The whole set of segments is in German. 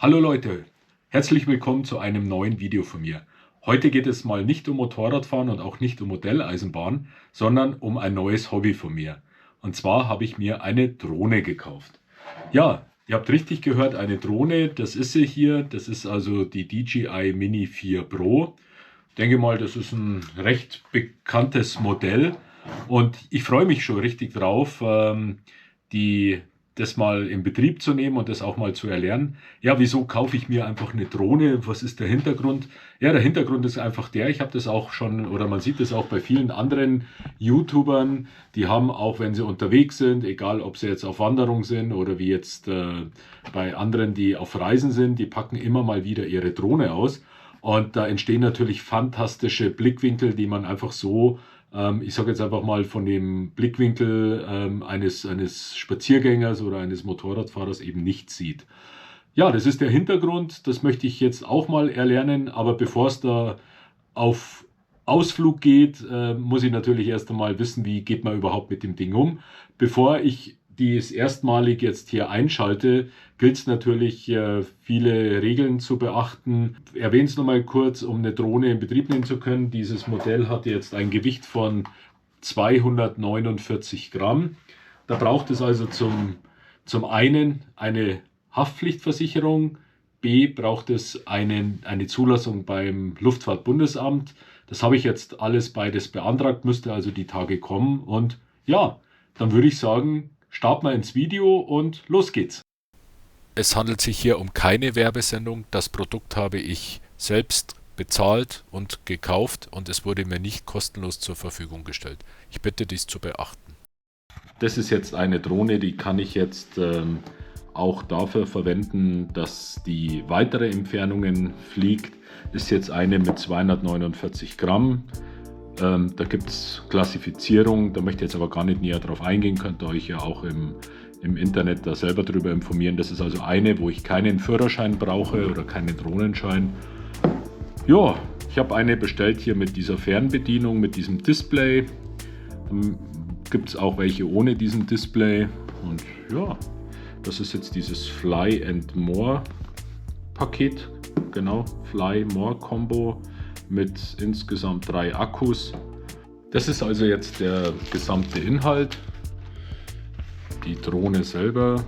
Hallo Leute, herzlich willkommen zu einem neuen Video von mir. Heute geht es mal nicht um Motorradfahren und auch nicht um Modelleisenbahn, sondern um ein neues Hobby von mir. Und zwar habe ich mir eine Drohne gekauft. Ja, ihr habt richtig gehört, eine Drohne, das ist sie hier. Das ist also die DJI Mini 4 Pro. Ich denke mal, das ist ein recht bekanntes Modell und ich freue mich schon richtig drauf, das mal in Betrieb zu nehmen und das auch mal zu erlernen. Ja, wieso kaufe ich mir einfach eine Drohne? Was ist der Hintergrund? Ja, der Hintergrund ist einfach der, ich habe das auch schon, oder man sieht das auch bei vielen anderen YouTubern, die haben auch, wenn sie unterwegs sind, egal ob sie jetzt auf Wanderung sind oder wie jetzt bei anderen, die auf Reisen sind, die packen immer mal wieder ihre Drohne aus. Und da entstehen natürlich fantastische Blickwinkel, die man einfach so, ich sage jetzt einfach mal von dem Blickwinkel eines Spaziergängers oder eines Motorradfahrers eben nicht sieht. Ja, das ist der Hintergrund, das möchte ich jetzt auch mal erlernen, aber bevor es da auf Ausflug geht, muss ich natürlich erst einmal wissen, wie geht man überhaupt mit dem Ding um. Bevor ich dies erstmalig jetzt hier einschalte, gilt es natürlich, viele Regeln zu beachten. Ich erwähne es nochmal kurz, um eine Drohne in Betrieb nehmen zu können. Dieses Modell hat jetzt ein Gewicht von 249 Gramm. Da braucht es also zum einen eine Haftpflichtversicherung, B braucht es eine Zulassung beim Luftfahrtbundesamt. Das habe ich jetzt alles beides beantragt, müsste also die Tage kommen. Und ja, dann würde ich sagen, starten wir ins Video und los geht's. Es handelt sich hier um keine Werbesendung. Das Produkt habe ich selbst bezahlt und gekauft und es wurde mir nicht kostenlos zur Verfügung gestellt. Ich bitte dies zu beachten. Das ist jetzt eine Drohne, die kann ich jetzt auch dafür verwenden, dass die weitere Entfernungen fliegt. Ist jetzt eine mit 249 Gramm. Da gibt es Klassifizierung, da möchte ich jetzt aber gar nicht näher drauf eingehen, könnt ihr euch ja auch im Internet da selber darüber informieren. Das ist also eine, wo ich keinen Führerschein brauche oder keinen Drohnenschein. Ja, ich habe eine bestellt hier mit dieser Fernbedienung, mit diesem Display. Dann gibt es auch welche ohne diesen Display. Und ja, das ist jetzt dieses Fly and More Paket. Genau, Fly More Combo mit insgesamt 3 Akkus. Das ist also jetzt der gesamte Inhalt. Die Drohne selber,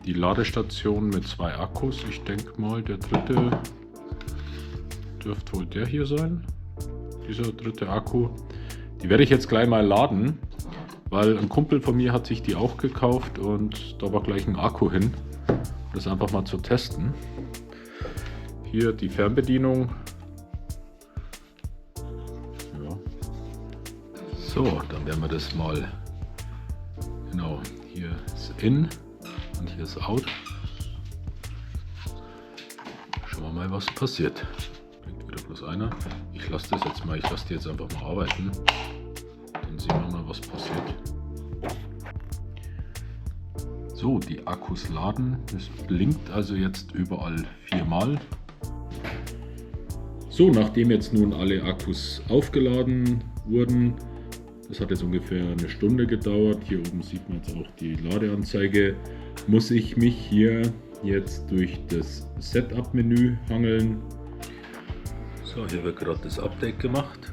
die Ladestation mit 2 Akkus. Ich denke mal, der dritte dürfte wohl der hier sein. Dieser dritte Akku. Die werde ich jetzt gleich mal laden, weil ein Kumpel von mir hat sich die auch gekauft und da war gleich ein Akku hin. Das einfach mal zu testen. Hier die Fernbedienung. Ja. So, dann werden wir das mal. Genau, hier ist In und hier ist Out. Schauen wir mal, was passiert. Bringt wieder bloß einer. Ich lasse das jetzt mal, ich lasse die jetzt einfach mal arbeiten. Dann sehen wir mal, was passiert. So, die Akkus laden. Es blinkt also jetzt überall 4-mal. So, nachdem jetzt nun alle Akkus aufgeladen wurden, das hat jetzt ungefähr eine Stunde gedauert, hier oben sieht man jetzt auch die Ladeanzeige, muss ich mich hier jetzt durch das Setup-Menü hangeln. So, hier wird gerade das Update gemacht.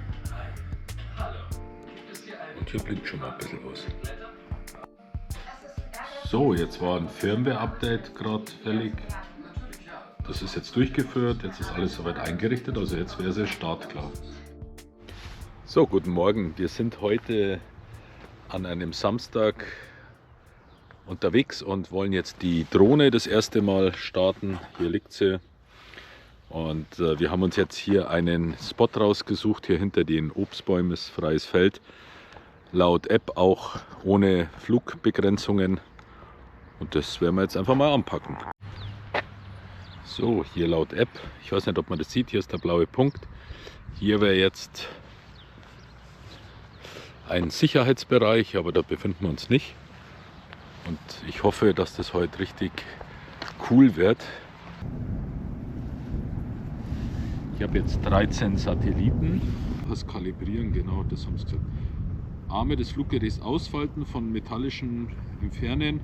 Und hier blinkt schon mal ein bisschen was. So, jetzt war ein Firmware-Update gerade fällig. Das ist jetzt durchgeführt, jetzt ist alles soweit eingerichtet, also jetzt wäre sie startklar. So, guten Morgen. Wir sind heute an einem Samstag unterwegs und wollen jetzt die Drohne das erste Mal starten. Hier liegt sie. Und wir haben uns jetzt hier einen Spot rausgesucht. Hier hinter den Obstbäumen ist freies Feld. Laut App auch ohne Flugbegrenzungen. Und das werden wir jetzt einfach mal anpacken. So, hier laut App, ich weiß nicht, ob man das sieht, hier ist der blaue Punkt. Hier wäre jetzt ein Sicherheitsbereich, aber da befinden wir uns nicht. Und ich hoffe, dass das heute richtig cool wird. Ich habe jetzt 13 Satelliten. Das Kalibrieren, genau, das haben sie gesagt. Arme des Fluggeräts ausfalten, von metallischen entfernen.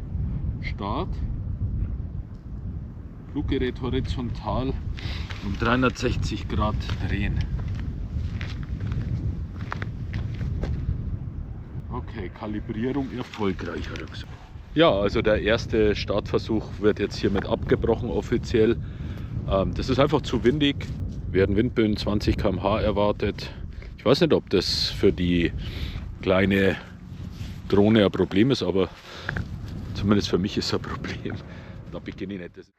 Start. Fluggerät horizontal um 360 Grad drehen. Okay, Kalibrierung erfolgreich. Ja, also der erste Startversuch wird jetzt hiermit abgebrochen offiziell. Das ist einfach zu windig. Werden Windböen 20 km/h erwartet. Ich weiß nicht, ob das für die kleine Drohne ein Problem ist, aber zumindest für mich ist es ein Problem. Da beginne ich nicht.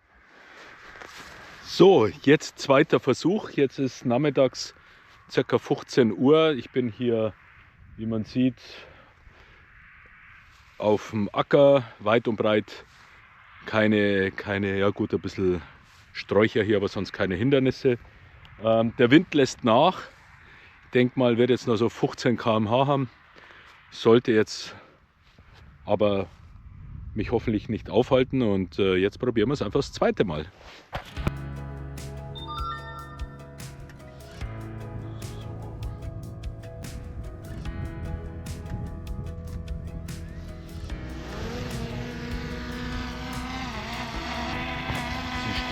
So, jetzt zweiter Versuch. Jetzt ist nachmittags ca. 15 Uhr. Ich bin hier, wie man sieht, auf dem Acker, weit und breit keine, ja gut, ein bisschen Sträucher hier, aber sonst keine Hindernisse. Der Wind lässt nach. Ich denke mal, wird jetzt noch so 15 km/h haben. Sollte jetzt aber mich hoffentlich nicht aufhalten und jetzt probieren wir es einfach das zweite Mal.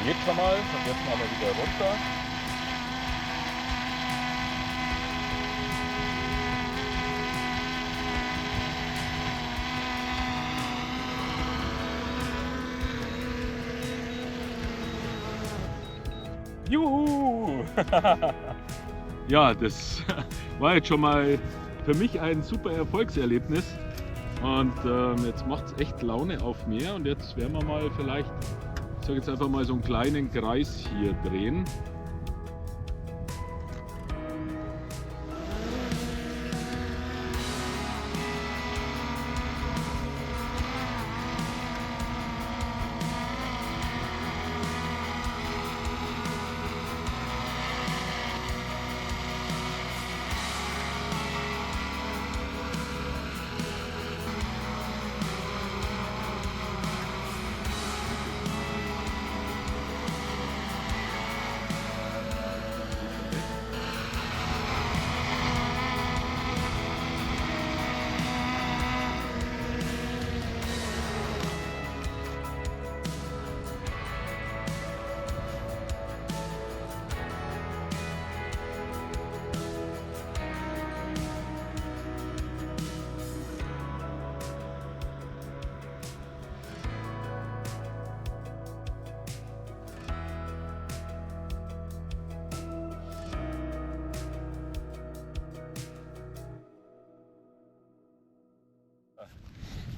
Geht schon mal und jetzt machen wir wieder runter. Juhu! Ja, das war jetzt schon mal für mich ein super Erfolgserlebnis und jetzt macht es echt Laune auf mehr und jetzt werden wir mal vielleicht, ich sage jetzt einfach mal, so einen kleinen Kreis hier drehen.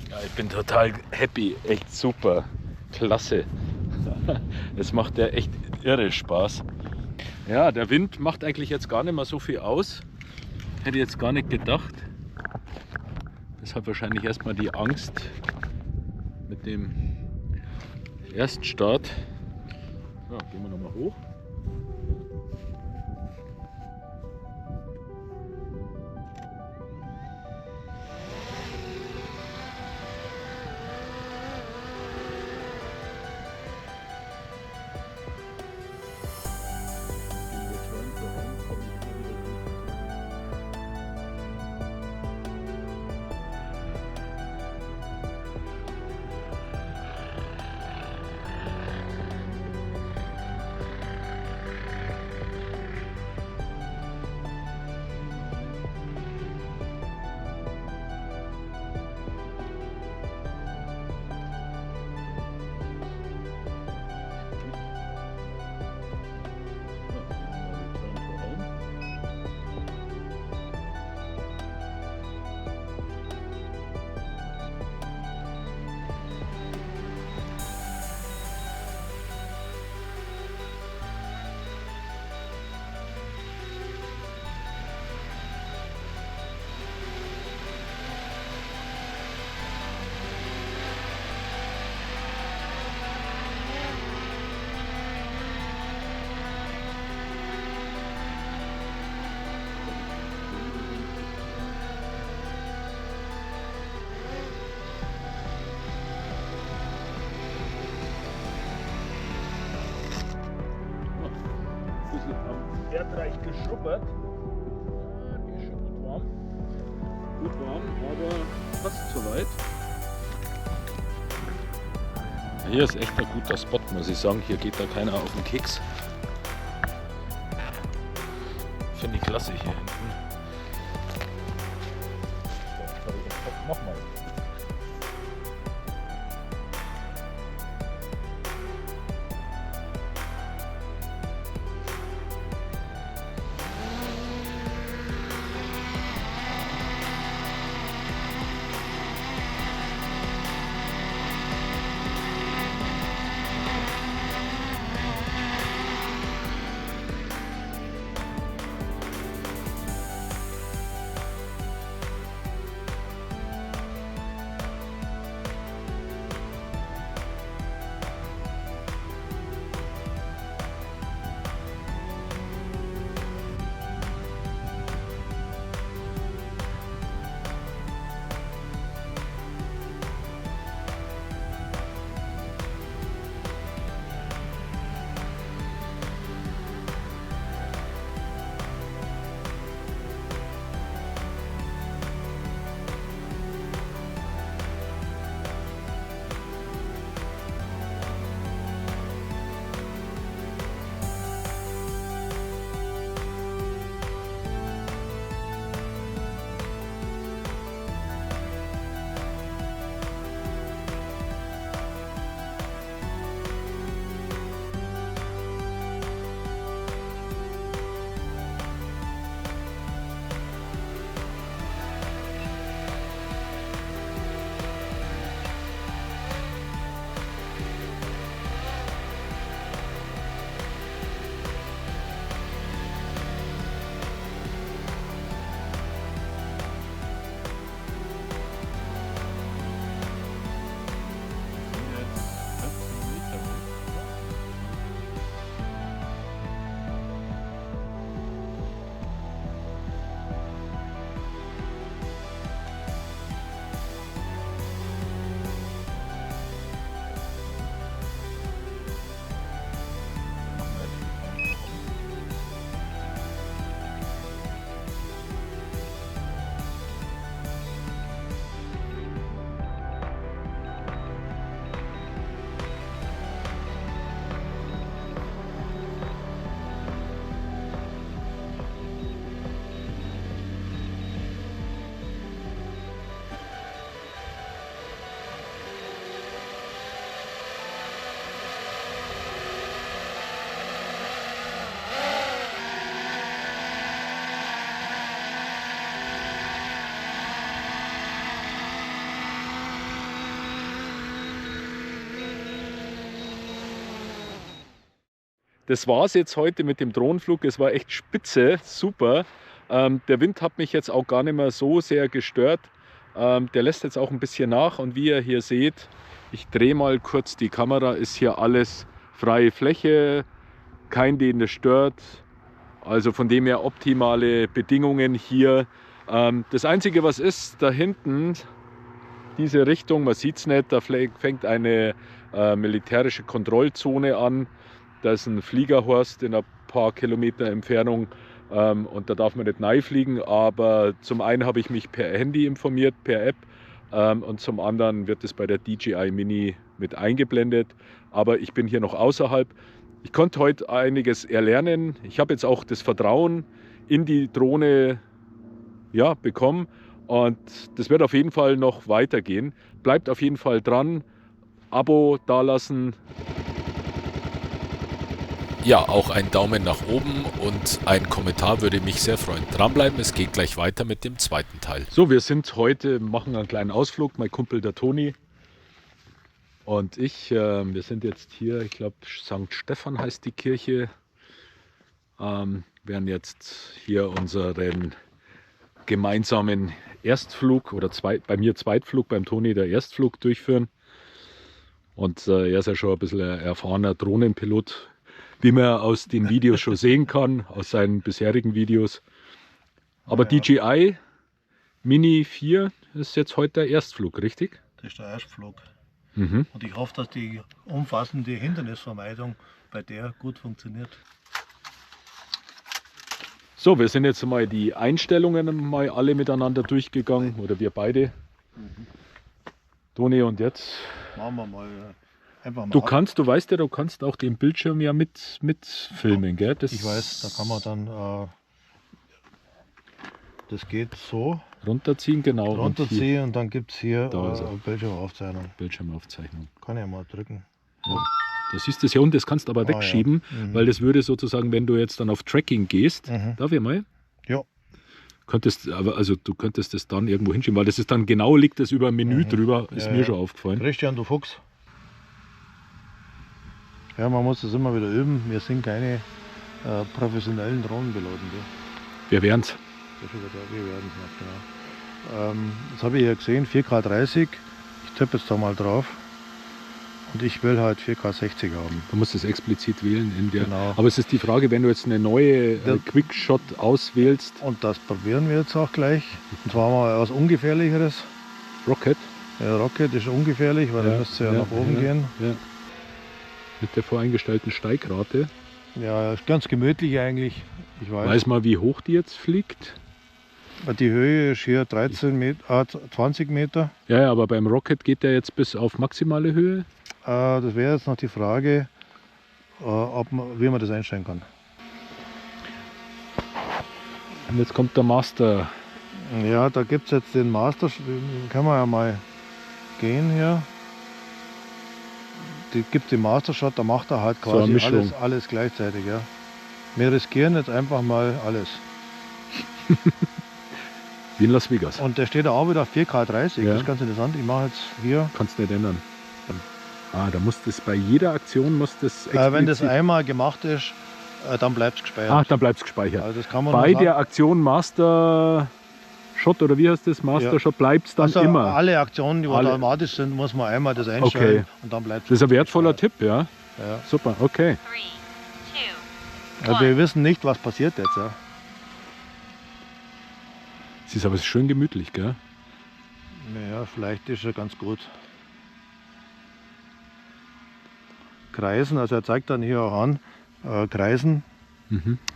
Ja, ich bin total happy, echt super, klasse. Es macht ja echt irre Spaß. Ja, der Wind macht eigentlich jetzt gar nicht mehr so viel aus. Hätte ich jetzt gar nicht gedacht. Deshalb wahrscheinlich erstmal die Angst mit dem Erststart. Ja, gehen wir nochmal hoch. Erdreich geschrubbert. Die ist schon gut warm. Gut warm, aber fast soweit. Hier ist echt ein guter Spot, muss ich sagen. Hier geht da keiner auf den Keks. Finde ich klasse hier hinten. Nochmal. Das war es jetzt heute mit dem Drohnenflug. Es war echt spitze, super. Der Wind hat mich jetzt auch gar nicht mehr so sehr gestört. Der lässt jetzt auch ein bisschen nach und wie ihr hier seht, ich drehe mal kurz die Kamera, ist hier alles freie Fläche, kein den das stört. Also von dem her optimale Bedingungen hier. Das Einzige was ist, da hinten, diese Richtung, man sieht es nicht, da fängt eine militärische Kontrollzone an. Da ist ein Fliegerhorst in ein paar Kilometer Entfernung und da darf man nicht reinfliegen, aber zum einen habe ich mich per Handy informiert, per App und zum anderen wird es bei der DJI Mini mit eingeblendet, aber ich bin hier noch außerhalb. Ich konnte heute einiges erlernen, ich habe jetzt auch das Vertrauen in die Drohne bekommen und das wird auf jeden Fall noch weitergehen. Bleibt auf jeden Fall dran, Abo dalassen. Ja, auch ein Daumen nach oben und ein Kommentar würde mich sehr freuen. Dranbleiben, es geht gleich weiter mit dem zweiten Teil. So, wir sind heute, machen einen kleinen Ausflug, mein Kumpel der Toni und ich. Wir sind jetzt hier, ich glaube St. Stephan heißt die Kirche. Werden jetzt hier unseren gemeinsamen Erstflug oder bei mir Zweitflug, beim Toni der Erstflug durchführen. Und er ist ja schon ein bisschen ein erfahrener Drohnenpilot, wie man aus den Videos schon sehen kann, aus seinen bisherigen Videos. Aber ja. DJI Mini 4 ist jetzt heute der Erstflug, richtig? Das ist der Erstflug. Und ich hoffe, dass die umfassende Hindernisvermeidung bei der gut funktioniert. So, wir sind jetzt mal die Einstellungen mal alle miteinander durchgegangen, oder wir beide. Toni, und jetzt? Machen wir mal einfach mal Du weißt ja, du kannst auch den Bildschirm ja mit filmen, gell? Das Ich weiß, da kann man dann, das geht so, runterziehen, genau. Und hier runterziehen und dann gibt es hier Da ist er. Bildschirmaufzeichnung. Bildschirmaufzeichnung. Kann ich mal drücken. Ja. Da siehst du es ja und das kannst du aber ja. wegschieben, weil das würde sozusagen, wenn du jetzt dann auf Tracking gehst, darf ich mal? Ja. Du könntest das dann irgendwo hinschieben, weil das ist dann genau, liegt das über ein Menü drüber, ist mir schon aufgefallen. Christian, du Fuchs. Ja, man muss das immer wieder üben. Wir sind keine professionellen Drohnenpiloten. Wir wären's. Wir werden es noch, genau. Das habe ich hier gesehen, 4K30. Ich tippe jetzt da mal drauf. Und ich will halt 4K60 haben. Du musst es explizit wählen. Genau. Aber es ist die Frage, wenn du jetzt eine neue Quickshot auswählst. Und das probieren wir jetzt auch gleich. Und zwar mal was Ungefährlicheres. Rocket. Ja, Rocket ist ungefährlich, weil dann müsste ja nach oben gehen. Ja. Mit der voreingestellten Steigrate. Ja, ist ganz gemütlich eigentlich. Ich Weiß mal, wie hoch die jetzt fliegt? Die Höhe ist hier 20 Meter. Ja, aber beim Rocket geht der jetzt bis auf maximale Höhe? Das wäre jetzt noch die Frage, wie man das einstellen kann. Und jetzt kommt der Master. Ja, da gibt es jetzt den Master, den kann man ja mal gehen hier. Die gibt den Master Shot, da macht er halt So eine quasi Mischung. alles gleichzeitig. Ja. Wir riskieren jetzt einfach mal alles. Wie in Las Vegas. Und der steht auch wieder auf 4K30, Ja. das ist ganz interessant. Ich mache jetzt hier. Kannst nicht ändern. Da muss das bei jeder Aktion muss das Wenn das explizit- einmal gemacht ist, dann bleibt es gespeichert. dann bleibt es gespeichert. Also das kann man Bei nur der sagen. Aktion Master Shot oder wie heißt das? Master Ja. Shot bleibt es dann Also immer. alle Aktionen, die Alle. automatisch sind, muss man einmal das einstellen Okay. und dann bleibt Das ist ein wertvoller Tipp, ja. Ja. Super, okay. 3, 2, Also wir wissen nicht, was passiert jetzt. Ja. Es ist aber schön gemütlich, gell? Naja, vielleicht ist er ganz gut. Kreisen, also er zeigt dann hier auch an, Kreisen.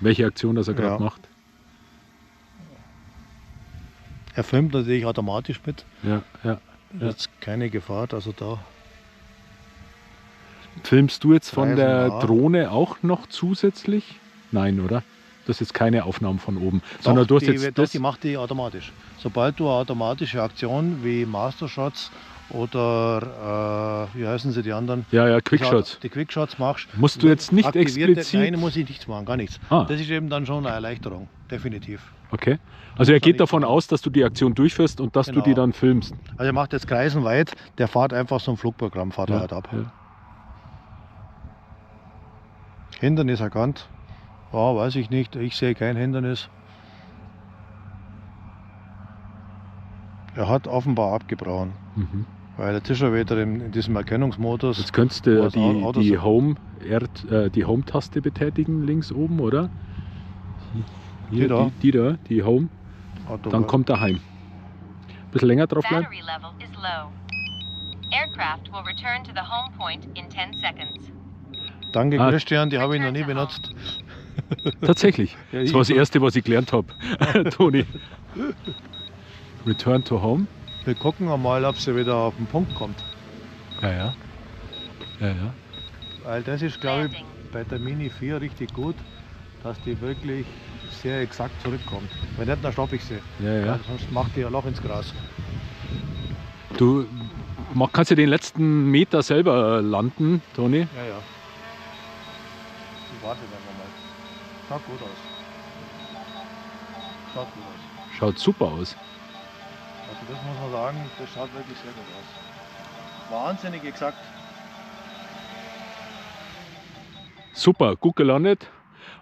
Welche Aktion das er gerade Ja. macht. Er filmt natürlich automatisch mit. Ja, ja. Jetzt keine Gefahr, also da. Filmst du jetzt von Kreisen der nach. Drohne auch noch zusätzlich? Nein, oder? Das ist jetzt keine Aufnahmen von oben, sondern du hast jetzt Doch, das. die macht die automatisch. Sobald du eine automatische Aktion wie Master Shots oder wie heißen sie die anderen? Ja, Quickshots. Die Quickshots machst. Musst du jetzt nicht aktiviert- explizit- Nein, muss ich nichts machen, gar nichts. Ah. Das ist eben dann schon eine Erleichterung, definitiv. Okay. Also er Muss er geht nicht davon machen. aus, dass du die Aktion durchführst und dass du Genau. die dann filmst. Also er macht jetzt Kreisen weit, der fährt einfach so ein Flugprogramm, fährt er halt ab. ja. Hindernis erkannt. Ja, weiß ich nicht, ich sehe kein Hindernis. Er hat offenbar abgebrochen, Mhm. weil der Tisch ja wieder in diesem Erkennungsmodus. Jetzt könntest du Wo das Auto die so- Home-Taste betätigen, links oben, oder? Hier, Die da? die Home. Auto- Dann kommt er heim. Bisschen länger drauf bleiben. battery level is low. Aircraft will return to the home point in 10 seconds. Danke Ah. Christian, die habe ich noch nie benutzt. Tatsächlich. Ja, Das war das ich- Erste, was ich gelernt habe, Toni. Return to home. Wir gucken mal, ob sie wieder auf den Punkt kommt. Ja. Weil das ist, glaube ich, Landing. bei der Mini 4 richtig gut, dass die wirklich sehr exakt zurückkommt. Wenn nicht, dann stoppe ich sie. Ja. Weil sonst macht die ein Loch ins Gras. Du kannst ja den letzten Meter selber landen, Toni. Ja. Ich warte einfach mal. Schaut gut aus. Schaut gut aus. Schaut super aus. Also das muss man sagen, das schaut wirklich sehr gut aus. Wahnsinnig exakt. Super, gut gelandet.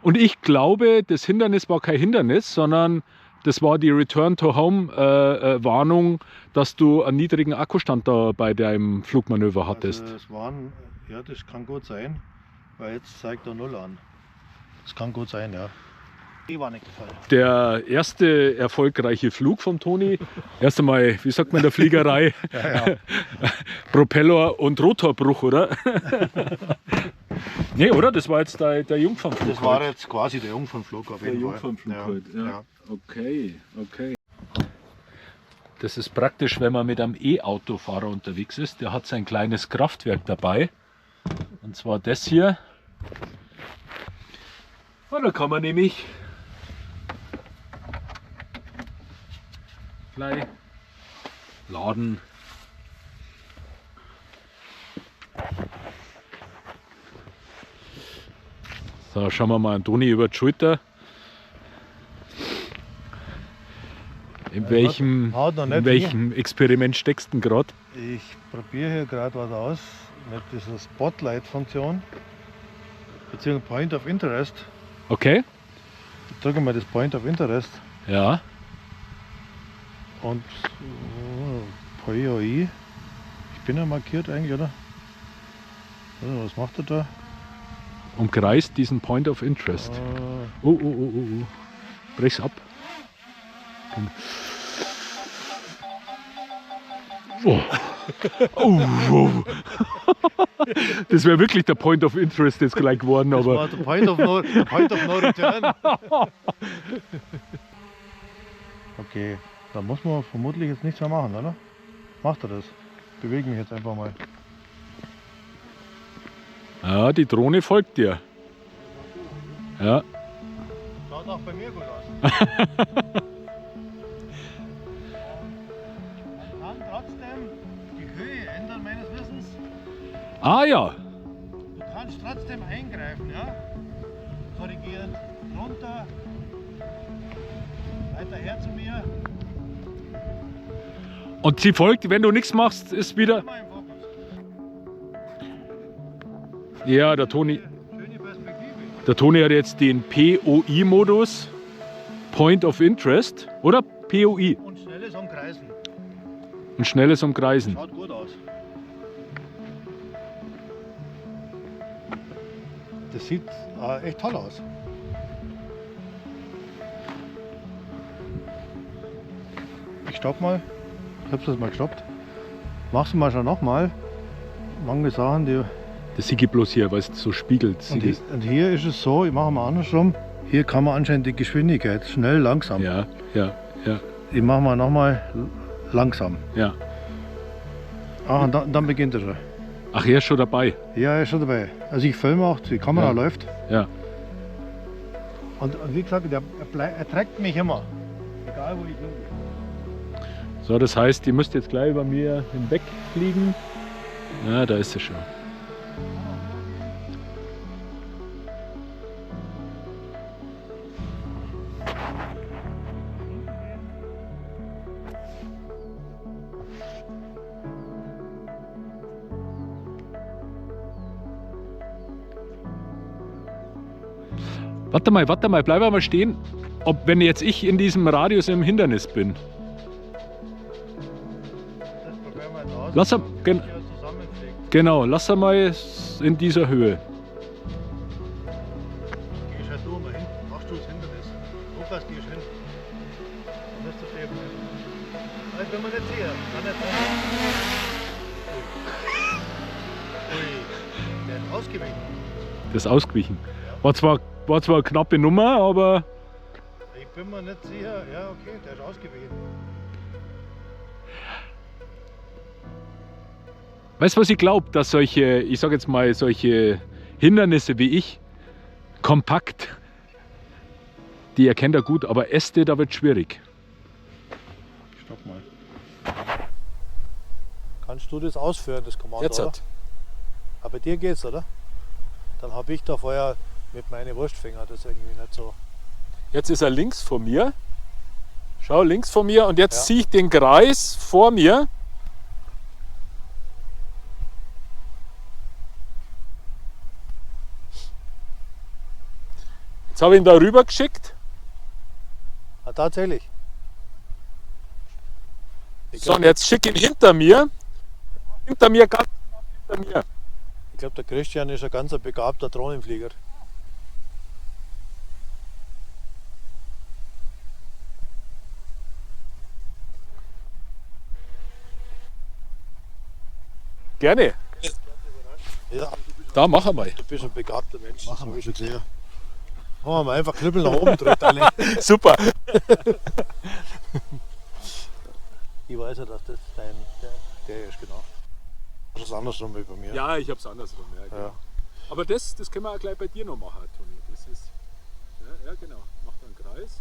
Und ich glaube, das Hindernis war kein Hindernis, sondern das war die Return-to-Home-Warnung, dass du einen niedrigen Akkustand da bei deinem Flugmanöver hattest. Also das kann gut sein, weil jetzt zeigt er 0 an. Das kann gut sein, ja. Ich war nicht gefallen. Der erste erfolgreiche Flug vom Toni. Erst einmal, wie sagt man in der Fliegerei? Ja. Propeller- und Rotorbruch, oder? Nee, oder? Das war jetzt der Jungfernflug. Das war jetzt quasi der Jungfernflug auf der jeden Jungfernflug Fall. heute. Ja. Ja. Okay. Das ist praktisch, wenn man mit einem E-Autofahrer unterwegs ist. Der hat sein kleines Kraftwerk dabei Und zwar das hier. Und da kann man nämlich gleich laden. So, schauen wir mal an Toni über die Schulter. In welchem Experiment steckst du denn gerade? Ich probiere hier gerade was aus mit dieser Spotlight-Funktion, beziehungsweise Point of Interest. Okay. Ich drücke mal das Point of Interest Ja. und POI. Ich bin ja markiert eigentlich, oder? Ja, was macht er da? Umkreist diesen Point of Interest. Oh. Brech's ab. Oh. Oh. Das wäre wirklich der Point of Interest jetzt gleich geworden, Das aber war der Point of No Return. Okay, da muss man vermutlich jetzt nichts mehr machen, oder? Macht er das? Bewege mich jetzt einfach mal. ja, die Drohne folgt dir. Ja. Schaut auch bei mir gut aus. Man kann trotzdem die Höhe ändern, meines Wissens. Ah ja. Du kannst trotzdem eingreifen, ja? Korrigieren, runter, weiter her zu mir. Und sie folgt, wenn du nichts machst, ist wieder. Immer im Fokus. Ja, der Toni Schöne Perspektive. Der Toni hat jetzt den POI-Modus, Point of Interest, oder? POI, Und schnelles Umkreisen. ein schnelles Umkreisen. Schaut gut aus. Das sieht echt toll aus. Ich stopp mal. Ich hab's jetzt mal gestoppt. Mach's mal schon nochmal. Manche Sachen, die. Das sehe ich bloß hier, weil es so spiegelt. Und hier ist es so, ich mache mal andersrum. Hier kann man anscheinend die Geschwindigkeit schnell, langsam. Ja. Ich mache mal nochmal langsam. Ja. Ah, und dann beginnt er schon. Ach, er ist schon dabei. Ja, er ist schon dabei. Also ich filme auch, die Kamera Ja. läuft. Ja. Und wie gesagt, er trägt mich immer. Egal wo ich bin. So, das heißt, die müsste jetzt gleich über mir hinwegfliegen. Ja, da ist sie schon. Warte mal, bleib mal stehen. Wenn jetzt ich in diesem Radius im Hindernis bin. Das probieren wir jetzt aus. Lass er, Wie er zusammenfliegt. genau, lass er mal in dieser Höhe. Gehst halt du mal hin. Machst du das Hindernis. Lukas, gehst hin. Dann musst du stehen bleiben. Nein, ich bin mir nicht sicher. Kann nicht sein. Ui. Der ist ausgewichen. Das ist ausgewichen. War zwar eine knappe Nummer, aber Ich bin mir nicht sicher. Ja, okay, der ist ausgewichen. weißt du, was ich glaube? Dass solche, ich sag jetzt mal, solche Hindernisse wie ich, kompakt, die erkennt er gut, aber Äste, da wird schwierig. Stopp mal. Kannst du das ausführen, das Kommando? Jetzt oder? hat. Aber bei dir geht's, oder? Dann habe ich da vorher mit meinen Wurstfinger das irgendwie nicht so. Jetzt ist er links von mir. Schau, links von mir. Und jetzt Ja. ziehe ich den Kreis vor mir. Jetzt habe ich ihn da rüber geschickt. Ah, tatsächlich. Ich So, und glaube, jetzt schicke ich ihn hinter mir. Hinter mir, ganz knapp hinter mir. der Christian ist ein ganz begabter Drohnenflieger. Gerne. Ja, Da machen wir. du bist ein begabter Mensch, das habe ich schon gesehen. Machen wir mal einfach Knüppel nach oben drückt alle. Super. Ich weiß ja, dass das der ist, genau. Das ist andersrum wie bei mir. Ja, ich habe es andersrum. Ja, Ja. Aber das können wir auch gleich bei dir noch machen, Toni. Das ist, ja genau, macht einen Kreis.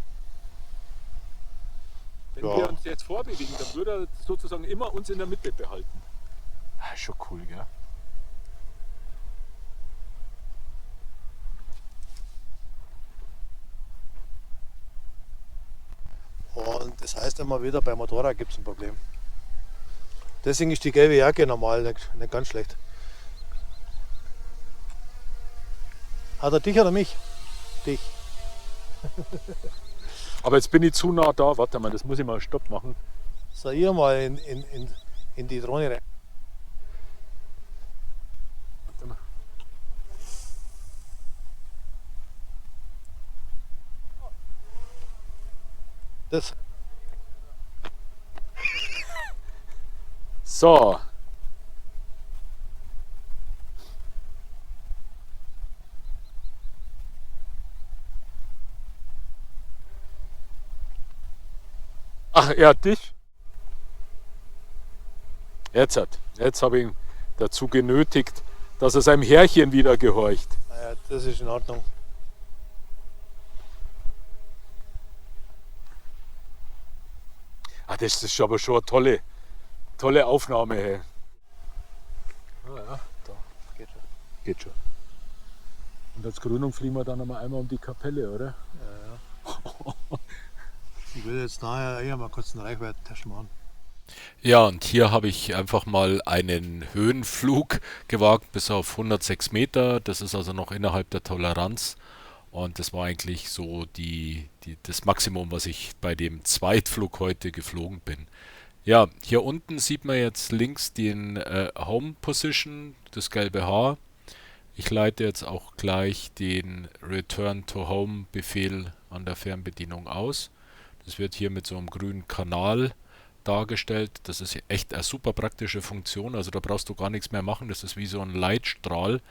Wenn Ja. wir uns jetzt vorbewegen, dann würde er sozusagen immer uns in der Mitte behalten. Ah, schon cool, gell? Und das heißt immer wieder, beim Motorrad gibt es ein Problem. Deswegen ist die gelbe Jacke normal nicht ganz schlecht. Hat er dich oder mich? Dich. Aber jetzt bin ich zu nah da. Warte mal, das muss ich mal Stopp machen. So, hier mal in die Drohne rein. Warte mal. Das. So. Ach, er hat dich? Jetzt habe ich ihn dazu genötigt, dass er seinem Herrchen wieder gehorcht. Naja, das ist in Ordnung. Ah, das ist aber schon eine tolle Aufnahme. Hey. Ah ja, da Geht schon. geht schon. Und als Krönung fliegen wir dann einmal um die Kapelle, oder? Ich will jetzt nachher eher mal kurz einen Reichweitentest machen. Ja, und hier habe ich einfach mal einen Höhenflug gewagt bis auf 106 Meter. Das ist also noch innerhalb der Toleranz. Und das war eigentlich so das Maximum, was ich bei dem Zweitflug heute geflogen bin. Ja, hier unten sieht man jetzt links den Home Position, das gelbe Haar. Ich leite jetzt auch gleich den Return to Home Befehl an der Fernbedienung aus. Das wird hier mit so einem grünen Kanal dargestellt. Das ist echt eine super praktische Funktion. Also da brauchst du gar nichts mehr machen. Das ist wie so ein Leitstrahl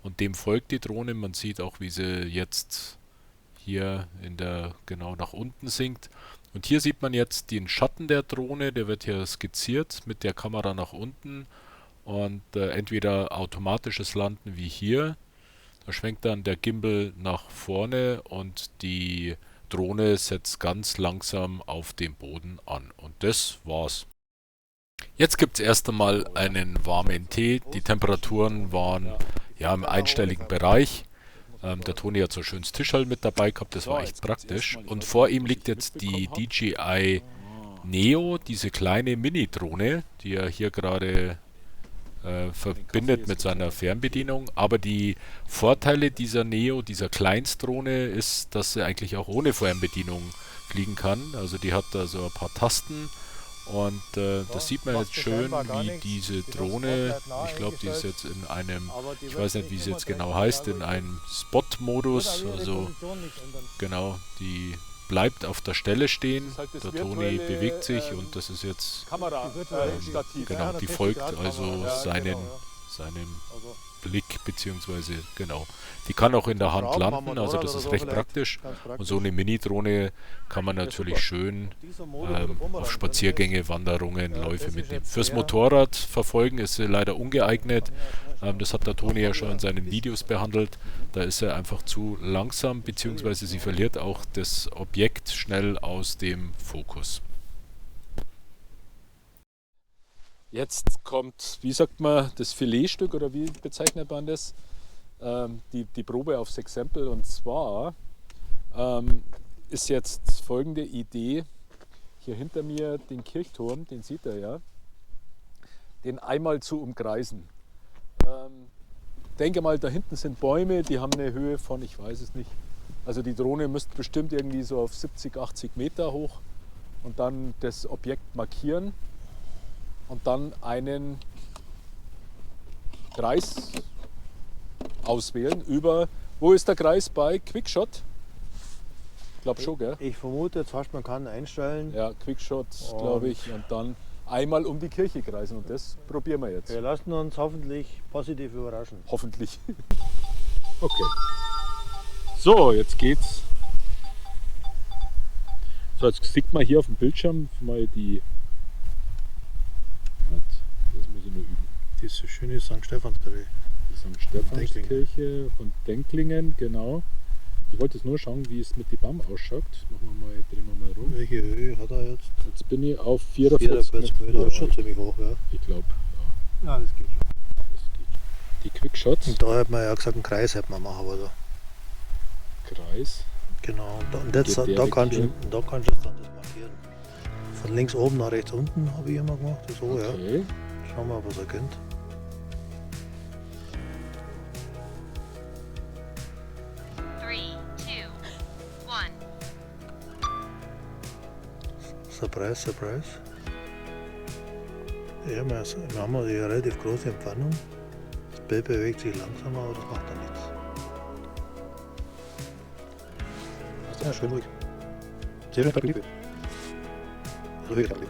und dem folgt die Drohne. Man sieht auch, wie sie jetzt hier genau nach unten sinkt. Und hier sieht man jetzt den Schatten der Drohne. Der wird hier skizziert mit der Kamera nach unten und entweder automatisches Landen wie hier. Da schwenkt dann der Gimbal nach vorne und die Drohne setzt ganz langsam auf dem Boden an. Und das war's. Jetzt gibt es erst einmal einen warmen Tee. Die Temperaturen waren ja im einstelligen Bereich. Der Toni hat so ein schönes Tischhall mit dabei gehabt, das war echt praktisch. Und vor ihm liegt jetzt die DJI Neo, diese kleine Mini-Drohne, die er hier gerade verbindet mit seiner Fernbedienung. Aber die Vorteile dieser Neo, dieser Kleinstdrohne, ist, dass sie eigentlich auch ohne Fernbedienung fliegen kann. Also die hat da so ein paar Tasten und das sieht man jetzt schön, wie diese Drohne, ich glaube, die ist jetzt in einem, ich weiß nicht, wie sie jetzt genau heißt, in einem Spot-Modus, also genau, die bleibt auf der Stelle stehen, der Toni bewegt sich und das ist jetzt, genau, die folgt also seinem Blick, beziehungsweise, genau, die kann auch in der Hand landen, also das ist recht praktisch und so eine Mini-Drohne kann man natürlich schön auf Spaziergänge, Wanderungen, Läufe mitnehmen. Fürs Motorrad verfolgen ist sie leider ungeeignet, das hat der Toni ja schon in seinen Videos behandelt, da ist er einfach zu langsam, beziehungsweise sie verliert auch das Objekt schnell aus dem Fokus. Jetzt kommt, wie sagt man, das Filetstück oder wie bezeichnet man das? Die Probe aufs Exempel, und zwar ist jetzt folgende Idee, hier hinter mir den Kirchturm, den sieht er ja, den einmal zu umkreisen. Denke mal, da hinten sind Bäume, die haben eine Höhe von, ich weiß es nicht, also die Drohne müsste bestimmt irgendwie so auf 70, 80 Meter hoch und dann das Objekt markieren und dann einen Kreis auswählen über, wo ist der Kreis bei Quickshot? Ich glaube schon, gell? Ich vermute jetzt fast, man kann einstellen. Ja, Quickshot, glaube ich, und dann einmal um die Kirche kreisen und das probieren wir jetzt. Wir lassen uns hoffentlich positiv überraschen. Hoffentlich. Okay. So, jetzt geht's. So, jetzt sieht man hier auf dem Bildschirm mal die. Das muss ich nur üben. Diese schöne St. Stephansdreh. St. Stephanskirche von Denklingen, genau. Ich wollte jetzt nur schauen, wie es mit die BAM ausschaut. Machen wir mal, drehen wir mal rum. Welche Höhe hat er jetzt? Jetzt bin ich auf 44 44 Meter, das ist schon ziemlich hoch, ja. Ich glaube, ja, Ja, das geht schon. das geht. Die Quickshots, Und da hat man ja gesagt, einen Kreis hätte man machen, aber da. Kreis. Genau, und jetzt, Geht der da weg kannst du hier? da kannst du jetzt dann das markieren. Von links oben nach rechts unten habe ich immer gemacht, so ja. Okay. Schauen wir mal, was er kennt. Three, two, one. Surprise, surprise. Ja, wir haben eine relativ große Entfernung. Das Bild bewegt sich langsamer, aber das macht dann nichts. Ja, schön ruhig. Sehr schön stabil. Also Höhe stabil.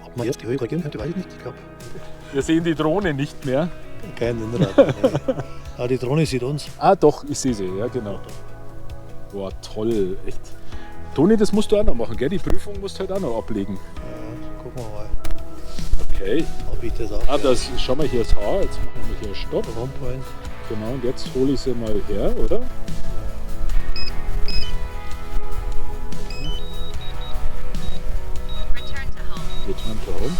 Ob man jetzt die Höhe korrigieren könnte, weiß ich nicht. Ich glaube, Wir sehen die Drohne nicht mehr. kein Windrad. Nee. Aber die Drohne sieht uns. Ah doch, ich sehe sie, ja genau. Boah, toll, echt. Toni, das musst du auch noch machen, gell? Die Prüfung musst du halt auch noch ablegen. Ja, gucken wir mal, Okay. ob ich das auch. Ah, das, schau mal hier das Haar, jetzt machen wir hier Stopp. Homepoint. Genau, und jetzt hole ich sie mal her, oder? Return to home. Return to home.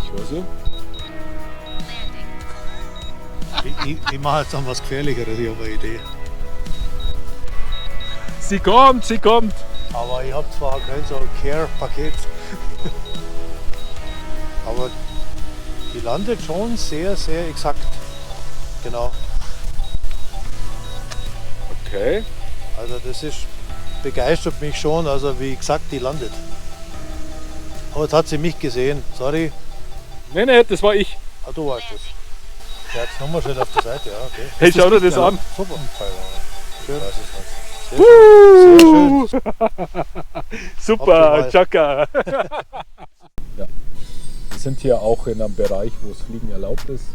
Ich höre sie. Landing. Ich mache jetzt dann was Gefährlicheres, ich habe eine Idee. Sie kommt, sie kommt. Aber ich habe zwar kein so Care-Paket, aber die landet schon sehr, sehr exakt. Genau. Okay. Also das ist, begeistert mich schon, also wie exakt die landet. Aber jetzt hat sie mich gesehen, sorry. Nee, nee, das war ich. Ah, du warst es. Ja, jetzt nochmal schön auf der Seite, ja, okay. Hey, schau dir das an. Super. Schön. Uh, Sehr super, Optimal. Chaka. Ja. Wir sind hier auch in einem Bereich, wo das Fliegen erlaubt ist.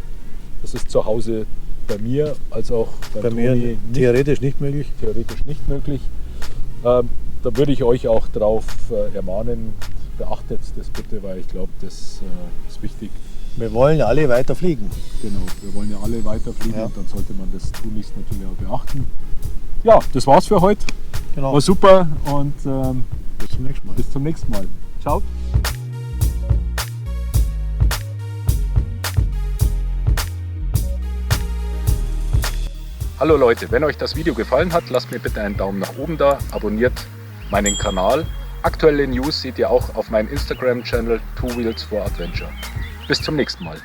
Das ist zu Hause bei mir, als auch Bei mir Toni theoretisch nicht möglich. theoretisch nicht möglich. Da würde ich euch auch drauf ermahnen, beachtet das bitte, weil ich glaube, das ist wichtig. Wir wollen alle weiter fliegen. Genau, wir wollen ja alle weiterfliegen Ja. und dann sollte man das tunlichst natürlich auch beachten. Ja, das war's für heute. Genau. War super und Bis zum nächsten Mal. bis zum nächsten Mal. Ciao. Hallo Leute, wenn euch das Video gefallen hat, lasst mir bitte einen Daumen nach oben da, abonniert meinen Kanal. Aktuelle News seht ihr auch auf meinem Instagram-Channel 2Wheels4Adventure. Bis zum nächsten Mal.